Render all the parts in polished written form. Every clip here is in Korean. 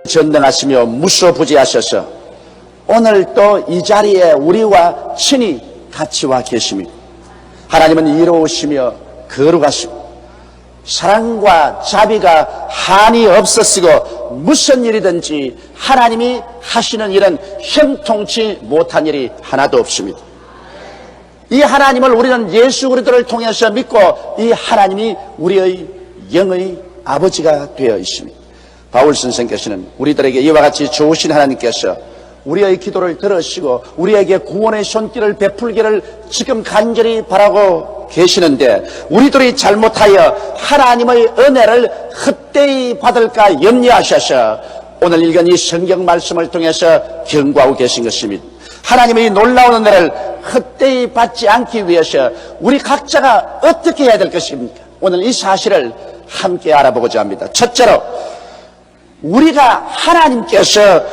전능하시며 무소부지하셔서 오늘 또 이 자리에 우리와 친히 같이 와 계십니다. 하나님은 이로우시며 거룩하시고 사랑과 자비가 한이 없으시고 무슨 일이든지 하나님이 하시는 일은 형통치 못한 일이 하나도 없습니다. 이 하나님을 우리는 예수 그리스도를 통해서 믿고 이 하나님이 우리의 영의 아버지가 되어 있습니다. 바울 선생께서는 우리들에게 이와 같이 좋으신 하나님께서 우리의 기도를 들으시고 우리에게 구원의 손길을 베풀기를 지금 간절히 바라고 계시는데 우리들이 잘못하여 하나님의 은혜를 헛되이 받을까 염려하셔서 오늘 읽은 이 성경 말씀을 통해서 경고하고 계신 것입니다. 하나님의 놀라운 은혜를 헛되이 받지 않기 위해서 우리 각자가 어떻게 해야 될 것입니까? 오늘 이 사실을 함께 알아보고자 합니다. 첫째로 우리가 하나님께서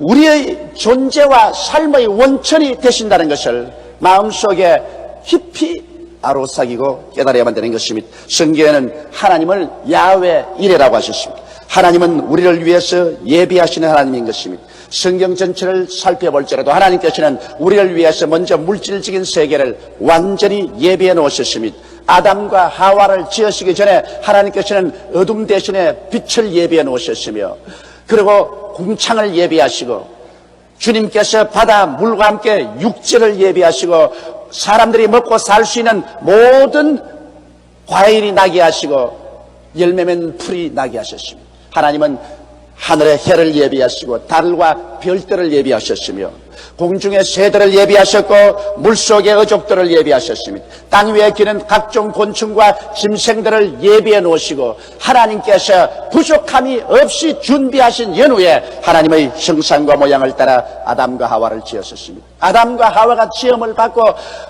우리의 존재와 삶의 원천이 되신다는 것을 마음속에 깊이 아로삭이고 깨달아야만 되는 것입니다. 성경에는 하나님을 야훼 이레라고 하셨습니다. 하나님은 우리를 위해서 예비하시는 하나님인 것입니다. 성경 전체를 살펴볼지라도 하나님께서는 우리를 위해서 먼저 물질적인 세계를 완전히 예비해 놓으셨습니다. 아담과 하와를 지으시기 전에 하나님께서는 어둠 대신에 빛을 예비해 놓으셨으며 그리고 궁창을 예비하시고 주님께서 바다 물과 함께 육지를 예비하시고 사람들이 먹고 살 수 있는 모든 과일이 나게 하시고 열매 맺는 풀이 나게 하셨습니다. 하나님은 하늘의 해를 예비하시고 달과 별들을 예비하셨으며 공중의 새들을 예비하셨고 물속의 어족들을 예비하셨습니다. 땅 위에 기는 각종 곤충과 짐승들을 예비해 놓으시고 하나님께서 부족함이 없이 준비하신 연후에 하나님의 형상과 모양을 따라 아담과 하와를 지었습니다. 아담과 하와가 지음을 받고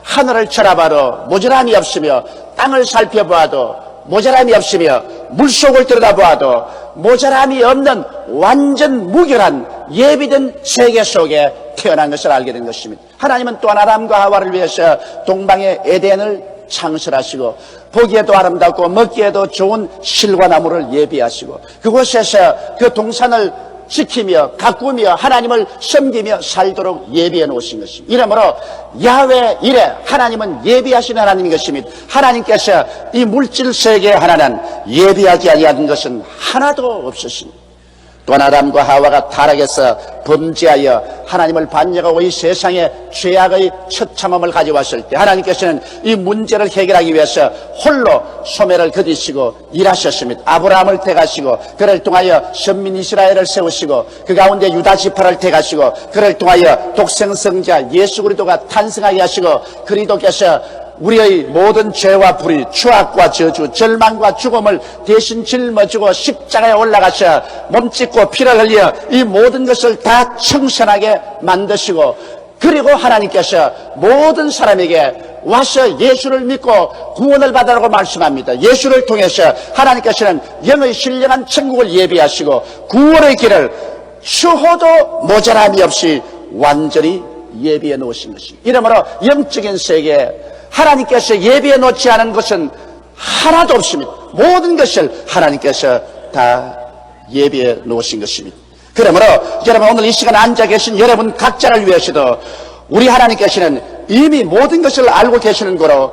하늘을 쳐다봐도 모자람이 없으며 땅을 살펴보아도 모자람이 없으며 물속을 들여다보아도 모자람이 없는 완전 무결한 예비된 세계 속에 태어난 것을 알게 된 것입니다. 하나님은 또한 아담과 하와를 위해서 동방의 에덴을 창설하시고 보기에도 아름답고 먹기에도 좋은 실과 나무를 예비하시고 그곳에서 그 동산을 지키며 가꾸며 하나님을 섬기며 살도록 예비해 놓으신 것입니다. 이러므로 야훼 이레 하나님은 예비하신 하나님인 것입니다. 하나님께서 이 물질 세계 하나는 예비하지 아니한 것은 하나도 없으십니다. 또한 아담과 하와가 타락해서 범죄하여 하나님을 반역하고 이 세상에 죄악의 처참함을 가져왔을 때 하나님께서는 이 문제를 해결하기 위해서 홀로 소매를 거두시고 일하셨습니다. 아브라함을 택하시고 그를 통하여 선민 이스라엘을 세우시고 그 가운데 유다 지파를 택하시고 그를 통하여 독생성자 예수 그리스도가 탄생하게 하시고 그리스도께서 우리의 모든 죄와 불의, 추악과 저주, 절망과 죽음을 대신 짊어지고 십자가에 올라가셔 몸짓고 피를 흘려 이 모든 것을 다 청산하게 만드시고 그리고 하나님께서 모든 사람에게 와서 예수를 믿고 구원을 받으라고 말씀합니다. 예수를 통해서 하나님께서는 영의 신령한 천국을 예비하시고 구원의 길을 추호도 모자람이 없이 완전히 예비해 놓으신 것입니다. 이러므로 영적인 세계에 하나님께서 예비해 놓지 않은 것은 하나도 없습니다. 모든 것을 하나님께서 다 예비해 놓으신 것입니다. 그러므로 여러분 오늘 이 시간에 앉아 계신 여러분 각자를 위해서도 우리 하나님께서는 이미 모든 것을 알고 계시는 거로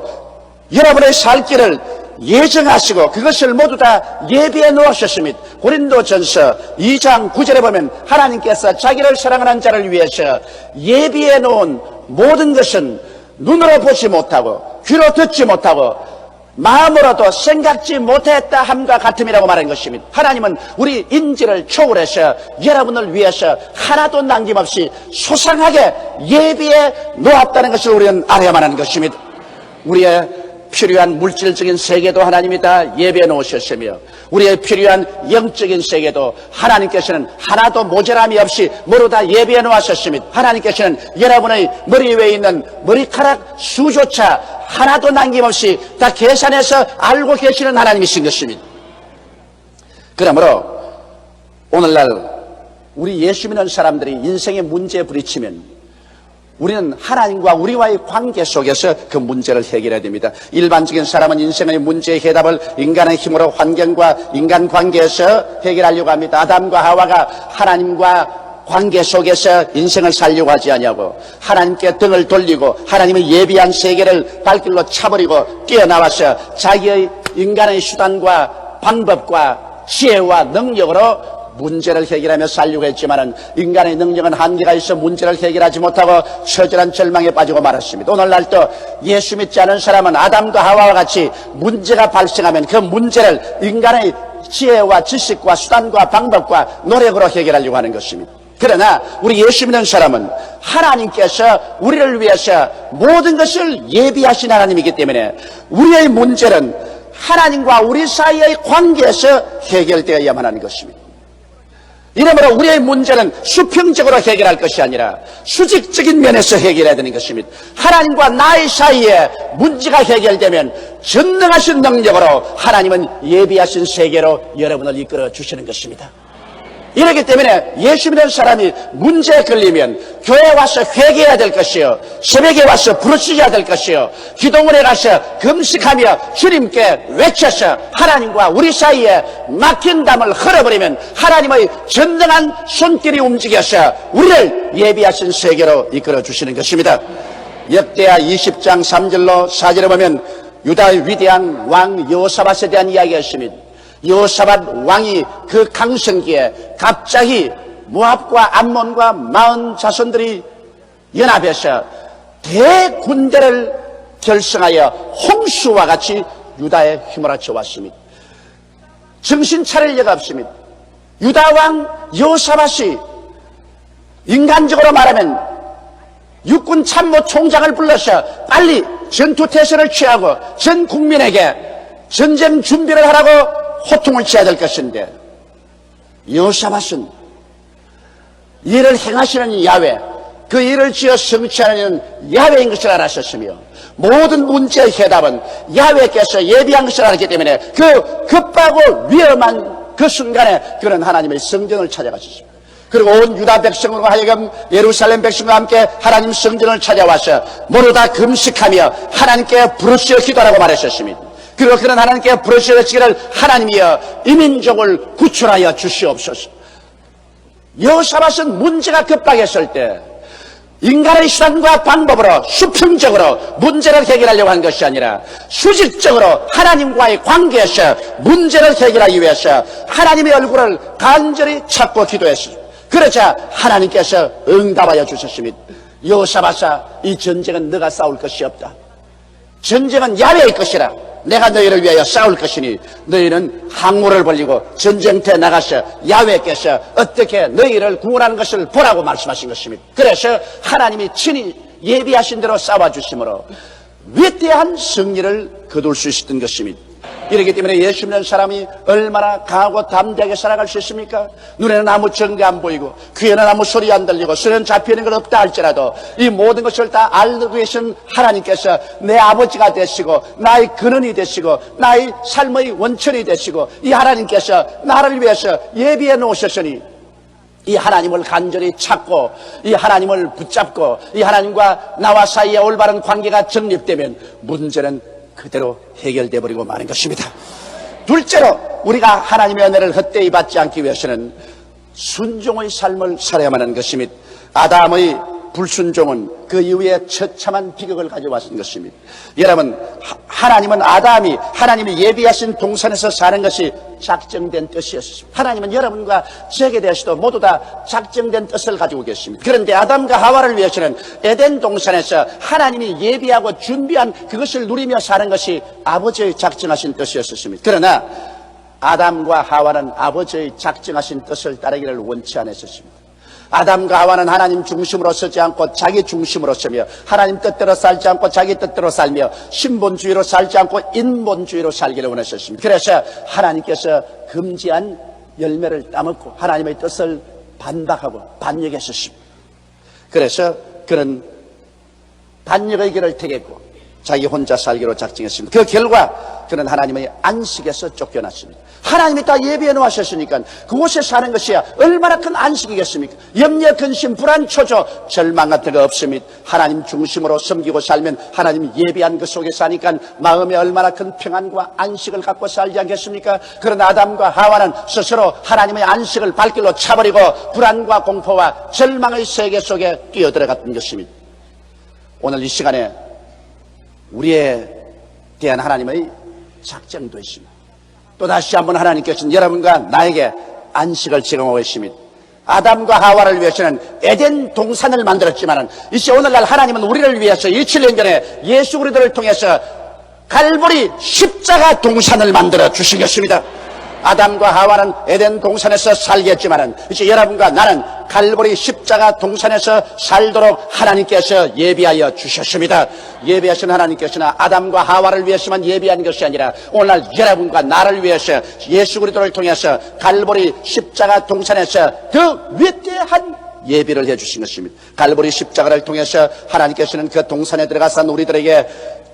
여러분의 살 길을 예정하시고 그것을 모두 다 예비해 놓으셨습니다. 고린도전서 2장 9절에 보면 하나님께서 자기를 사랑하는 자를 위해서 예비해 놓은 모든 것은 눈으로 보지 못하고 귀로 듣지 못하고 마음으로도 생각지 못했다 함과 같음이라고 말한 것입니다. 하나님은 우리 인지를 초월해서 여러분을 위해서 하나도 남김없이 소상하게 예비해 놓았다는 것을 우리는 알아야만 하는 것입니다. 우리의 필요한 물질적인 세계도 하나님이 다 예비해 놓으셨으며 우리의 필요한 영적인 세계도 하나님께서는 하나도 모자람이 없이 모두 다 예비해 놓으셨습니다. 하나님께서는 여러분의 머리 위에 있는 머리카락 수조차 하나도 남김없이 다 계산해서 알고 계시는 하나님이신 것입니다. 그러므로 오늘날 우리 예수 믿는 사람들이 인생의 문제에 부딪히면 우리는 하나님과 우리와의 관계 속에서 그 문제를 해결해야 됩니다. 일반적인 사람은 인생의 문제의 해답을 인간의 힘으로 환경과 인간관계에서 해결하려고 합니다. 아담과 하와가 하나님과 관계 속에서 인생을 살려고 하지 아니하고 하나님께 등을 돌리고 하나님의 예비한 세계를 발길로 차버리고 뛰어나와서 자기의 인간의 수단과 방법과 지혜와 능력으로 문제를 해결하며 살려고 했지만은 인간의 능력은 한계가 있어 문제를 해결하지 못하고 처절한 절망에 빠지고 말았습니다. 오늘날도 예수 믿지 않은 사람은 아담과 하와와 같이 문제가 발생하면 그 문제를 인간의 지혜와 지식과 수단과 방법과 노력으로 해결하려고 하는 것입니다. 그러나 우리 예수 믿는 사람은 하나님께서 우리를 위해서 모든 것을 예비하신 하나님이기 때문에 우리의 문제는 하나님과 우리 사이의 관계에서 해결되어야만 하는 것입니다. 이러므로 우리의 문제는 수평적으로 해결할 것이 아니라 수직적인 면에서 해결해야 되는 것입니다. 하나님과 나의 사이에 문제가 해결되면 전능하신 능력으로 하나님은 예비하신 세계로 여러분을 이끌어 주시는 것입니다. 이렇기 때문에 예수 믿는 사람이 문제에 걸리면 교회에 와서 회개해야 될 것이요, 새벽에 와서 부르짖어야 될 것이요, 기도원에 가서 금식하며 주님께 외쳐서 하나님과 우리 사이에 막힌 담을 흘러버리면 하나님의 전능한 손길이 움직여서 우리를 예비하신 세계로 이끌어 주시는 것입니다. 역대하 20장 3절로 4절에 보면 유다의 위대한 왕 여호사밧에 대한 이야기가 있습니다. 여호사밧 왕이 그 강성기에 갑자기 모압과 암몬과 마흔 자손들이 연합해서 대군대를 결성하여 홍수와 같이 유다에 휘몰아쳐 왔습니다. 정신 차릴 여가 없습니다. 유다 왕 여호사밧이 인간적으로 말하면 육군 참모 총장을 불러서 빨리 전투태세를 취하고 전 국민에게 전쟁 준비를 하라고 호통을 쳐야 될 것인데 여호사밧은 일을 행하시는 야훼, 그 일을 지어 성취하는 야훼인 것을 알았었으며 모든 문제의 해답은 야훼께서 예비한 것을 알았기 때문에 그 급하고 위험한 그 순간에 그는 하나님의 성전을 찾아갔습니다. 그리고 온 유다 백성으로 하여금 예루살렘 백성과 함께 하나님 성전을 찾아와서 모두 다 금식하며 하나님께 부르짖어 기도하라고 말했었습니다. 그리고 그런 하나님께 부르짖어 외치기를 하나님이여 이 민족을 구출하여 주시옵소서. 여호사밧은 문제가 급박했을 때 인간의 수단과 방법으로 수평적으로 문제를 해결하려고 한 것이 아니라 수직적으로 하나님과의 관계에서 문제를 해결하기 위해서 하나님의 얼굴을 간절히 찾고 기도했습니다. 그러자 하나님께서 응답하여 주셨습니다. 여호사밧아, 이 전쟁은 너가 싸울 것이 없다. 전쟁은 야훼의 것이라. 내가 너희를 위하여 싸울 것이니 너희는 항우를 벌리고 전쟁터에 나가서 야훼께서 어떻게 너희를 구원하는 것을 보라고 말씀하신 것입니다. 그래서 하나님이 친히 예비하신 대로 싸워주심으로 위대한 승리를 거둘 수 있었던 것입니다. 이렇기 때문에 예수 믿는 사람이 얼마나 강하고 담대하게 살아갈 수 있습니까? 눈에는 아무 증거 안 보이고 귀에는 아무 소리 안 들리고 손에는 잡히는 것 없다 할지라도 이 모든 것을 다 알고 계신 하나님께서 내 아버지가 되시고 나의 근원이 되시고 나의 삶의 원천이 되시고 이 하나님께서 나를 위해서 예비해 놓으셨으니 이 하나님을 간절히 찾고 이 하나님을 붙잡고 이 하나님과 나와 사이에 올바른 관계가 정립되면 문제는 그대로 해결돼 버리고 마는 것입니다. 둘째로 우리가 하나님의 은혜를 헛되이 받지 않기 위해서는 순종의 삶을 살아야만 하는 것입니다. 아담의 불순종은 그 이후에 처참한 비극을 가져왔던 것입니다. 여러분, 하나님은 아담이 하나님이 예비하신 동산에서 사는 것이 작정된 뜻이었습니다. 하나님은 여러분과 저에게 대해서도 모두 다 작정된 뜻을 가지고 계십니다. 그런데 아담과 하와를 위해서는 에덴 동산에서 하나님이 예비하고 준비한 그것을 누리며 사는 것이 아버지의 작정하신 뜻이었습니다. 그러나 아담과 하와는 아버지의 작정하신 뜻을 따르기를 원치 않았습니다. 아담과 하와는 하나님 중심으로 서지 않고 자기 중심으로 서며 하나님 뜻대로 살지 않고 자기 뜻대로 살며 신본주의로 살지 않고 인본주의로 살기를 원하셨습니다. 그래서 하나님께서 금지한 열매를 따먹고 하나님의 뜻을 반박하고 반역했었습니다. 그래서 그는 반역의 길을 택했고 자기 혼자 살기로 작정했습니다. 그 결과 그는 하나님의 안식에서 쫓겨났습니다. 하나님이 다 예비해 놓으셨으니까 그곳에 사는 것이야 얼마나 큰 안식이겠습니까? 염려, 근심, 불안, 초조, 절망 같은 거 없습니다. 하나님 중심으로 섬기고 살면 하나님 예비한 그 속에 사니까 마음에 얼마나 큰 평안과 안식을 갖고 살지 않겠습니까? 그런 아담과 하와는 스스로 하나님의 안식을 발길로 차버리고 불안과 공포와 절망의 세계 속에 뛰어들어갔던 것입니다. 오늘 이 시간에 우리에 대한 하나님의 작정도 있습니다. 또다시 한번 하나님께서는 여러분과 나에게 안식을 제공하고 있습니다. 아담과 하와를 위해서는 에덴 동산을 만들었지만 이제 오늘날 하나님은 우리를 위해서 2000년 전에 예수 그리스도를 통해서 갈보리 십자가 동산을 만들어 주신 것입니다. 아담과 하와는 에덴 동산에서 살겠지만 이제 여러분과 나는 갈보리 십자가 동산에서 살도록 하나님께서 예비하여 주셨습니다. 예비하신 하나님께서는 아담과 하와를 위해서만 예비한 것이 아니라 오늘날 여러분과 나를 위해서 예수 그리스도를 통해서 갈보리 십자가 동산에서 그 위대한 예비를 해주신 것입니다. 갈보리 십자가를 통해서 하나님께서는 그 동산에 들어가서 우리들에게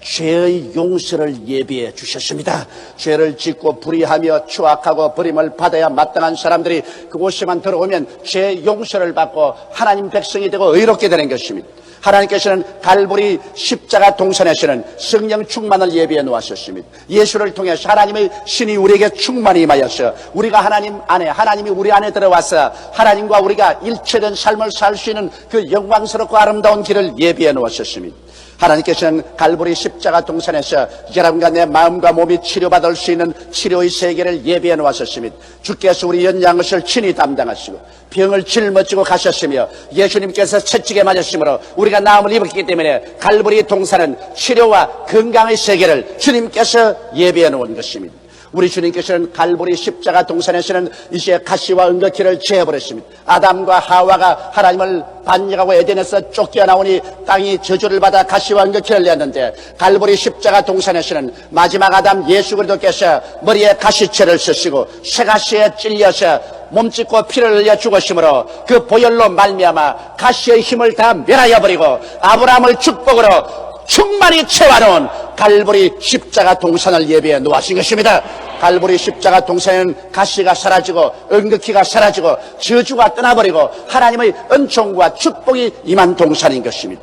죄의 용서를 예비해 주셨습니다. 죄를 짓고 불의하며 추악하고 버림을 받아야 마땅한 사람들이 그곳에만 들어오면 죄 용서를 받고 하나님 백성이 되고 의롭게 되는 것입니다. 하나님께서는 갈보리 십자가 동산에서는 성령 충만을 예비해 놓으셨습니다. 예수를 통해서 하나님의 신이 우리에게 충만히 임하여서 우리가 하나님 안에, 하나님이 우리 안에 들어와서 하나님과 우리가 일체된 삶을 살 수 있는 그 영광스럽고 아름다운 길을 예비해 놓으셨습니다. 하나님께서는 갈보리 십자가 동산에서 여러분과 내 마음과 몸이 치료받을 수 있는 치료의 세계를 예비해 놓으셨습니다. 주께서 우리 연약한 것을 친히 담당하시고 병을 짊어지고 가셨으며 예수님께서 채찍에 맞으심으로 우리가 나음을 입었기 때문에 갈보리 동산은 치료와 건강의 세계를 주님께서 예비해 놓은 것입니다. 우리 주님께서는 갈보리 십자가 동산에서는 이제 가시와 은거키를 제어버렸습니다. 아담과 하와가 하나님을 반역하고 에덴에서 쫓겨나오니 땅이 저주를 받아 가시와 은거키를 냈는데 갈보리 십자가 동산에서는 마지막 아담 예수 그리스도께서 머리에 가시채를 쓰시고 쇠가시에 찔려서 몸짓고 피를 흘려 죽으심으로 그 보혈로 말미암아 가시의 힘을 다 멸하여 버리고 아브라함을 축복으로 충만히 채워놓은 갈보리 십자가 동산을 예비해 놓으신 것입니다. 갈보리 십자가 동산에는 가시가 사라지고 은극기가 사라지고 저주가 떠나버리고 하나님의 은총과 축복이 임한 동산인 것입니다.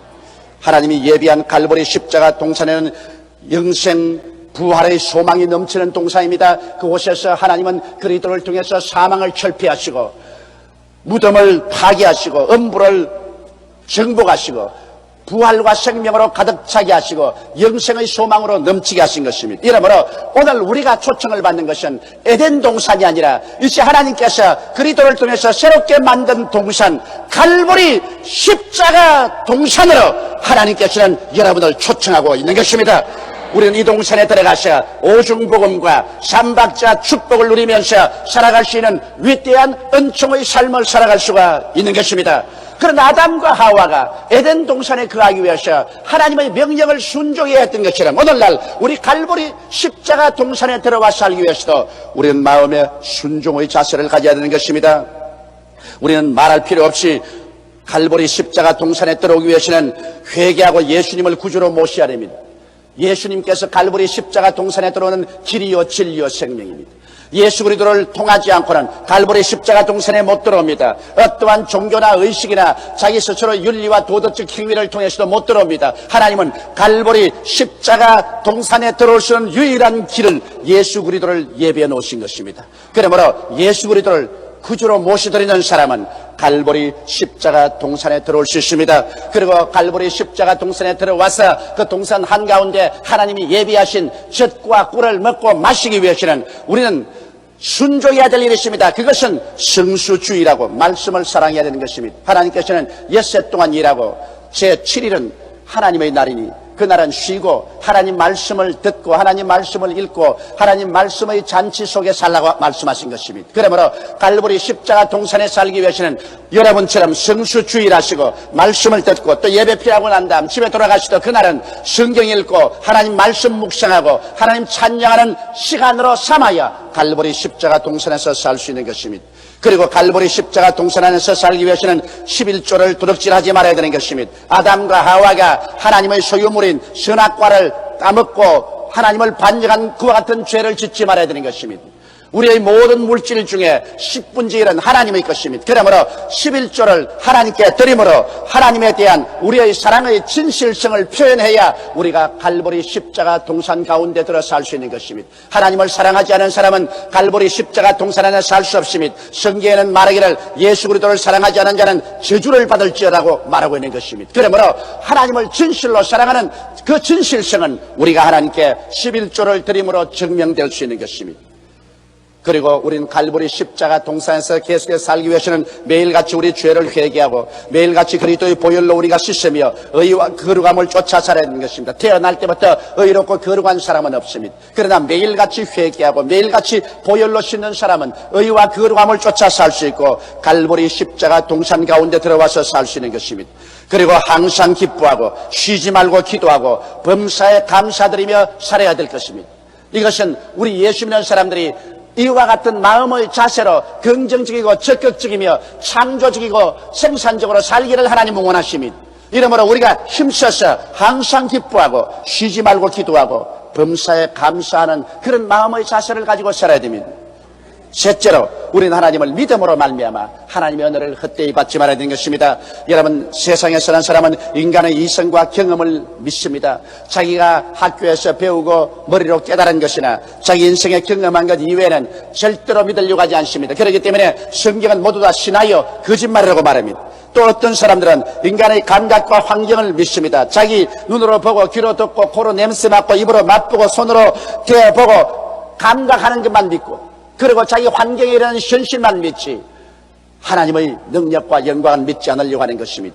하나님이 예비한 갈보리 십자가 동산에는 영생 부활의 소망이 넘치는 동산입니다. 그곳에서 하나님은 그리스도를 통해서 사망을 철폐하시고 무덤을 파괴하시고 음부를 정복하시고 부활과 생명으로 가득 차게 하시고 영생의 소망으로 넘치게 하신 것입니다. 이러므로 오늘 우리가 초청을 받는 것은 에덴 동산이 아니라 이제 하나님께서 그리스도를 통해서 새롭게 만든 동산 갈보리 십자가 동산으로 하나님께서는 여러분을 초청하고 있는 것입니다. 우리는 이 동산에 들어가서 오중복음과 삼박자 축복을 누리면서 살아갈 수 있는 위대한 은총의 삶을 살아갈 수가 있는 것입니다. 그러나 아담과 하와가 에덴 동산에 거하기 위해서 하나님의 명령을 순종해야 했던 것처럼 오늘날 우리 갈보리 십자가 동산에 들어와 살기 위해서도 우리는 마음에 순종의 자세를 가져야 되는 것입니다. 우리는 말할 필요 없이 갈보리 십자가 동산에 들어오기 위해서는 회개하고 예수님을 구주로 모셔야 됩니다. 예수님께서 갈보리 십자가 동산에 들어오는 길이요 진리요 생명입니다. 예수 그리스도를 통하지 않고는 갈보리 십자가 동산에 못 들어옵니다. 어떠한 종교나 의식이나 자기 스스로 윤리와 도덕적 행위를 통해서도 못 들어옵니다. 하나님은 갈보리 십자가 동산에 들어올 수 있는 유일한 길을 예수 그리스도를 예비해 놓으신 것입니다. 그러므로 예수 그리스도를 구주로 모셔드리는 사람은 갈보리 십자가 동산에 들어올 수 있습니다. 그리고 갈보리 십자가 동산에 들어와서 그 동산 한가운데 하나님이 예비하신 젖과 꿀을 먹고 마시기 위해서는 우리는 순종해야 될 일이 있습니다. 그것은 성수주의라고 말씀을 사랑해야 되는 것입니다. 하나님께서는 엿새 동안 일하고 제7일은 하나님의 날이니 그날은 쉬고 하나님 말씀을 듣고 하나님 말씀을 읽고 하나님 말씀의 잔치 속에 살라고 말씀하신 것입니다. 그러므로 갈보리 십자가 동산에 살기 위해서는 여러분처럼 성수주의를 하시고 말씀을 듣고 또 예배 피하고 난 다음 집에 돌아가시도 그날은 성경 읽고 하나님 말씀 묵상하고 하나님 찬양하는 시간으로 삼아야 갈보리 십자가 동산에서 살 수 있는 것입니다. 그리고 갈보리 십자가 동산 안에서 살기 위해서는 11조를 도둑질하지 말아야 되는 것입니다. 아담과 하와가 하나님의 소유물인 선악과를 따먹고 하나님을 반역한 그와 같은 죄를 짓지 말아야 되는 것입니다. 우리의 모든 물질 중에 10분의 1은 하나님의 것입니다. 그러므로 11조를 하나님께 드림으로 하나님에 대한 우리의 사랑의 진실성을 표현해야 우리가 갈보리 십자가 동산 가운데 들어 살 수 있는 것입니다. 하나님을 사랑하지 않은 사람은 갈보리 십자가 동산 안에 살 수 없습니다. 성경에는 말하기를 예수 그리스도를 사랑하지 않은 자는 저주를 받을지어라고 말하고 있는 것입니다. 그러므로 하나님을 진실로 사랑하는 그 진실성은 우리가 하나님께 11조를 드림으로 증명될 수 있는 것입니다. 그리고 우리는 갈보리 십자가 동산에서 계속해서 살기 위해서는 매일같이 우리 죄를 회개하고 매일같이 그리스도의 보혈로 우리가 씻으며 의와 거룩함을 쫓아 살아야 하는 것입니다. 태어날 때부터 의롭고 거룩한 사람은 없습니다. 그러나 매일같이 회개하고 매일같이 보혈로 씻는 사람은 의와 거룩함을 쫓아 살 수 있고 갈보리 십자가 동산 가운데 들어와서 살 수 있는 것입니다. 그리고 항상 기뻐하고 쉬지 말고 기도하고 범사에 감사드리며 살아야 될 것입니다. 이것은 우리 예수 믿는 사람들이 이와 같은 마음의 자세로 긍정적이고 적극적이며 창조적이고 생산적으로 살기를 하나님은 원하십니다. 이러므로 우리가 힘써서 항상 기뻐하고 쉬지 말고 기도하고 범사에 감사하는 그런 마음의 자세를 가지고 살아야 됩니다. 셋째로 우리는 하나님을 믿음으로 말미암아 하나님의 은혜를 헛되이 받지 말아야 되는 것입니다. 여러분, 세상에 사는 사람은 인간의 이성과 경험을 믿습니다. 자기가 학교에서 배우고 머리로 깨달은 것이나 자기 인생에 경험한 것 이외에는 절대로 믿으려고 하지 않습니다. 그렇기 때문에 성경은 모두 다 신하여 거짓말이라고 말합니다. 또 어떤 사람들은 인간의 감각과 환경을 믿습니다. 자기 눈으로 보고 귀로 듣고 코로 냄새 맡고 입으로 맛보고 손으로 대보고 감각하는 것만 믿고 그리고 자기 환경에 일어나는 현실만 믿지 하나님의 능력과 영광은 믿지 않으려고 하는 것입니다.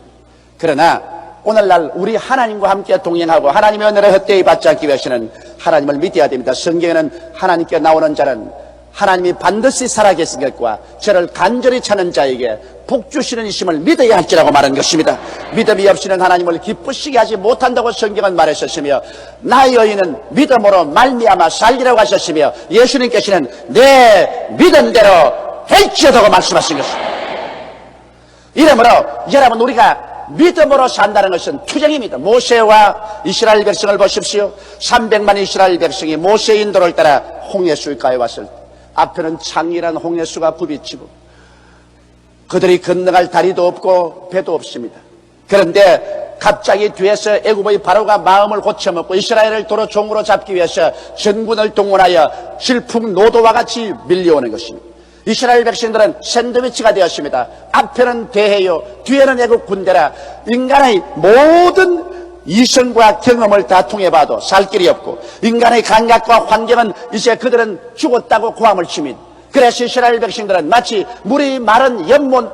그러나 오늘날 우리 하나님과 함께 동행하고 하나님의 은혜를 헛되이 받지 않기 위해서는 하나님을 믿어야 됩니다. 성경에는 하나님께 나오는 자는 하나님이 반드시 살아계신 것과 저를 간절히 찾는 자에게 복 주시는 이심을 믿어야 할지라고 말한 것입니다. 믿음이 없이는 하나님을 기쁘시게 하지 못한다고 성경은 말하셨으며 나의 의인은 믿음으로 말미암아 살리라고 하셨으며 예수님께서는 내 믿음대로 할지어다고 말씀하신 것입니다. 이러므로 여러분, 우리가 믿음으로 산다는 것은 투쟁입니다. 모세와 이스라엘 백성을 보십시오. 300만 이스라엘 백성이 모세의 인도를 따라 홍해수가에 왔을 때 앞에는 창이란 홍해수가 부비치고 그들이 건너갈 다리도 없고 배도 없습니다. 그런데 갑자기 뒤에서 애굽의 바로가 마음을 고쳐먹고 이스라엘을 도로 종으로 잡기 위해서 전군을 동원하여 질풍노도와 같이 밀려오는 것입니다. 이스라엘 백성들은 샌드위치가 되었습니다. 앞에는 대해요, 뒤에는 애굽 군대라 인간의 모든 이성과 경험을 다 통해봐도 살 길이 없고 인간의 감각과 환경은 이제 그들은 죽었다고 고함을 칩니다. 그래서 이스라엘 백성들은 마치 물이 마른 연못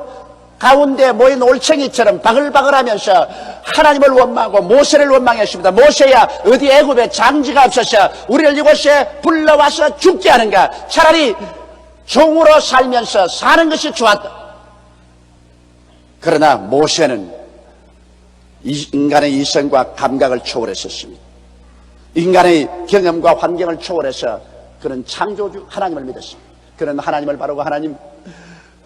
가운데 모인 올챙이처럼 바글바글하면서 하나님을 원망하고 모세를 원망했습니다. 모세야, 어디 애굽에 장지가 없어서 우리를 이곳에 불러와서 죽게 하는가? 차라리 종으로 살면서 사는 것이 좋았다. 그러나 모세는 인간의 이성과 감각을 초월했었습니다. 인간의 경험과 환경을 초월해서 그는 창조주 하나님을 믿었습니다. 그는 하나님을 바라고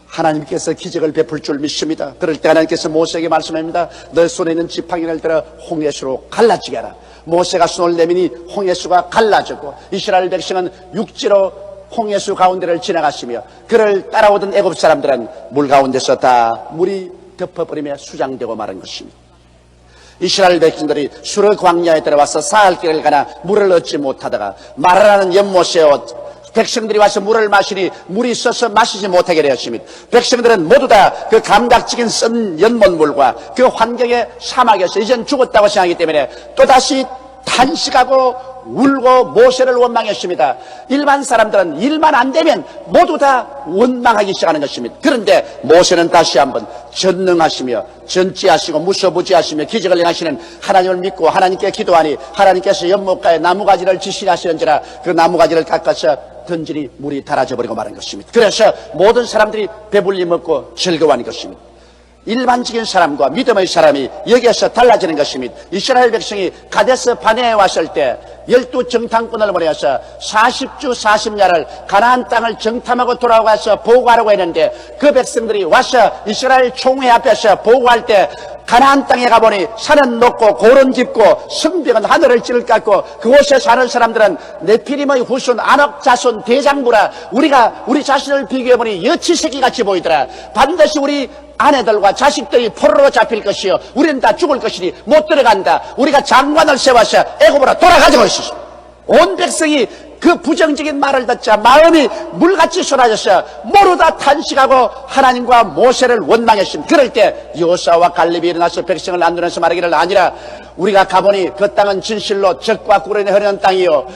하나님께서 기적을 베풀 줄 믿습니다. 그럴 때 하나님께서 모세에게 말씀합니다. 너 손에 있는 지팡이를 들어 홍해수로 갈라지게 하라. 모세가 손을 내미니 홍해수가 갈라졌고 이스라엘 백성은 육지로 홍해수 가운데를 지나갔으며 그를 따라오던 애굽 사람들은 물 가운데서 다 물이 덮어버리며 수장되고 마른 것입니다. 이스라엘 백성들이 수르 광야에 들어와서 사흘 길을 가나 물을 얻지 못하다가 마라라는 연못에 백성들이 와서 물을 마시니 물이 있어서 마시지 못하게 되었습니다. 백성들은 모두 다 그 감각적인 쓴 연못물과 그 환경의 사막에서 이젠 죽었다고 생각하기 때문에 또다시 탄식하고 울고 모세를 원망했습니다. 일반 사람들은 일만 안 되면 모두 다 원망하기 시작하는 것입니다. 그런데 모세는 다시 한번 전능하시며 전지하시고 무소부지하시며 기적을 행하시는 하나님을 믿고 하나님께 기도하니 하나님께서 연못가에 나무가지를 지시하시는지라 그 나무가지를 깎아서 던지니 물이 닳아져 버리고 마는 것입니다. 그래서 모든 사람들이 배불리 먹고 즐거워하는 것입니다. 일반적인 사람과 믿음의 사람이 여기에서 달라지는 것입니다. 이스라엘 백성이 가데스 바네에 왔을 때 12 정탐꾼을 보내서 40주 40야를 가나안 땅을 정탐하고 돌아와서 보고하라고 했는데 그 백성들이 와서 이스라엘 총회 앞에서 보고할 때 가나안 땅에 가보니 산은 높고 고른 깊고 성벽은 하늘을 찌를 깎고 그곳에 사는 사람들은 네피림의 후손 아녹 자손 대장부라 우리가 우리 자신을 비교해보니 여치새끼 같이 보이더라. 반드시 우리 아내들과 자식들이 포로로 잡힐 것이요 우리는 다 죽을 것이니 못 들어간다. 우리가 장관을 세워서 애굽으로 돌아가자고 했었어. 온 백성이 그 부정적인 말을 듣자 마음이 물같이 쏟아져서 모르다 탄식하고 하나님과 모세를 원망했습니다. 그럴 때 여호수아와 갈렙이 일어나서 백성을 안두면서 말하기를 아니라 우리가 가보니 그 땅은 진실로 젖과 꿀이 흐르는 땅이요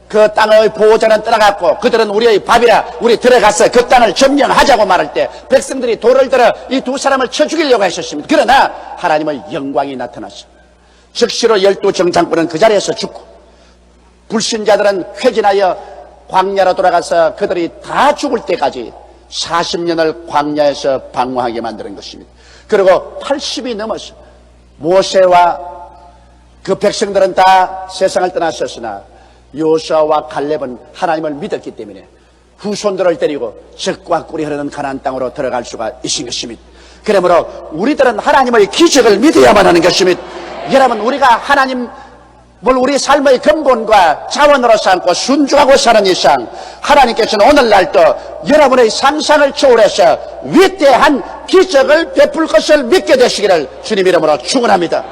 그 땅의 보호자는 떠나갔고 그들은 우리의 밥이라 우리 들어가서 그 땅을 점령하자고 말할 때 백성들이 돌을 들어 이 두 사람을 쳐 죽이려고 했었습니다. 그러나 하나님의 영광이 나타났습니다. 즉시로 12 정탐꾼은 그 자리에서 죽고 불신자들은 회진하여 광야로 돌아가서 그들이 다 죽을 때까지 40년을 광야에서 방황하게 만드는 것입니다. 그리고 80이 넘었어. 모세와 그 백성들은 다 세상을 떠났었으나 여호수아와 갈렙은 하나님을 믿었기 때문에 후손들을 데리고 젖과 꿀이 흐르는 가나안 땅으로 들어갈 수가 있은 것입니다. 그러므로 우리들은 하나님의 기적을 믿어야만 하는 것입니다. 여러분, 우리가 하나님 우리 삶의 근본과 자원으로 삼고 순종하고 사는 이상 하나님께서는 오늘날도 여러분의 상상을 초월해서 위대한 기적을 베풀 것을 믿게 되시기를 주님 이름으로 축원합니다.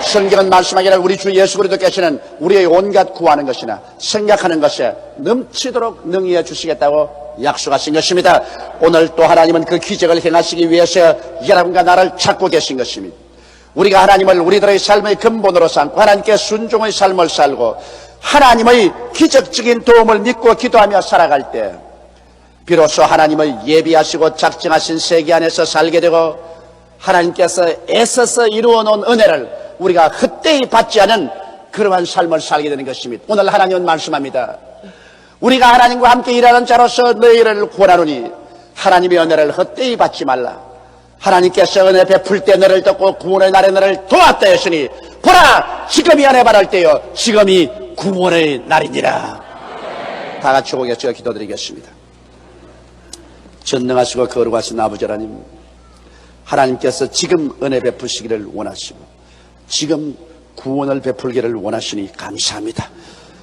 성경은 말씀하기를 우리 주 예수 그리스도께서는 우리의 온갖 구하는 것이나 생각하는 것에 넘치도록 능히해 주시겠다고 약속하신 것입니다. 오늘 또 하나님은 그 기적을 행하시기 위해서 여러분과 나를 찾고 계신 것입니다. 우리가 하나님을 우리들의 삶의 근본으로 삼고 하나님께 순종의 삶을 살고 하나님의 기적적인 도움을 믿고 기도하며 살아갈 때 비로소 하나님의 예비하시고 작정하신 세계 안에서 살게 되고 하나님께서 애써서 이루어 놓은 은혜를 우리가 헛되이 받지 않은 그러한 삶을 살게 되는 것입니다. 오늘 하나님은 말씀합니다. 우리가 하나님과 함께 일하는 자로서 너희를 구원하노니 하나님의 은혜를 헛되이 받지 말라. 하나님께서 은혜 베풀 때 너를 돕고 구원의 날에 너를 도왔다 했으니 보라 지금이 은혜 받을 때요 지금이 구원의 날이니라. 다 같이 오겠습니다. 기도드리겠습니다. 전능하시고 거룩하신 아버지 하나님, 하나님께서 지금 은혜 베푸시기를 원하시고 지금 구원을 베풀기를 원하시니 감사합니다.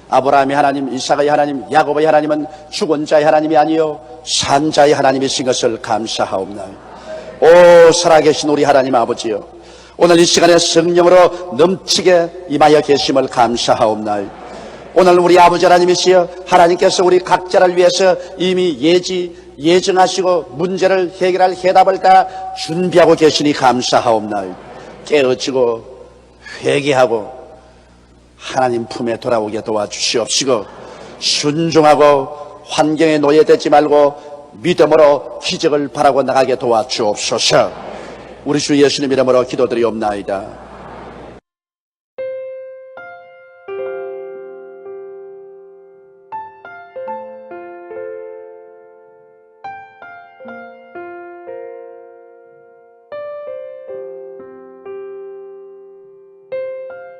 아브라함의 하나님, 이삭의 하나님, 야곱의 하나님은 죽은 자의 하나님이 아니요 산 자의 하나님이신 것을 감사하옵나이다. 오 살아계신 우리 하나님 아버지여, 오늘 이 시간에 성령으로 넘치게 임하여 계심을 감사하옵나이다. 오늘 우리 아버지 하나님이시여, 하나님께서 우리 각자를 위해서 이미 예정하시고 문제를 해결할 해답을 다 준비하고 계시니 감사하옵나이다. 깨어지고 회개하고 하나님 품에 돌아오게 도와주시옵시고 순종하고 환경에 노예되지 말고 믿음으로 기적을 바라고 나가게 도와주옵소서. 우리 주 예수님 이름으로 기도드리옵나이다.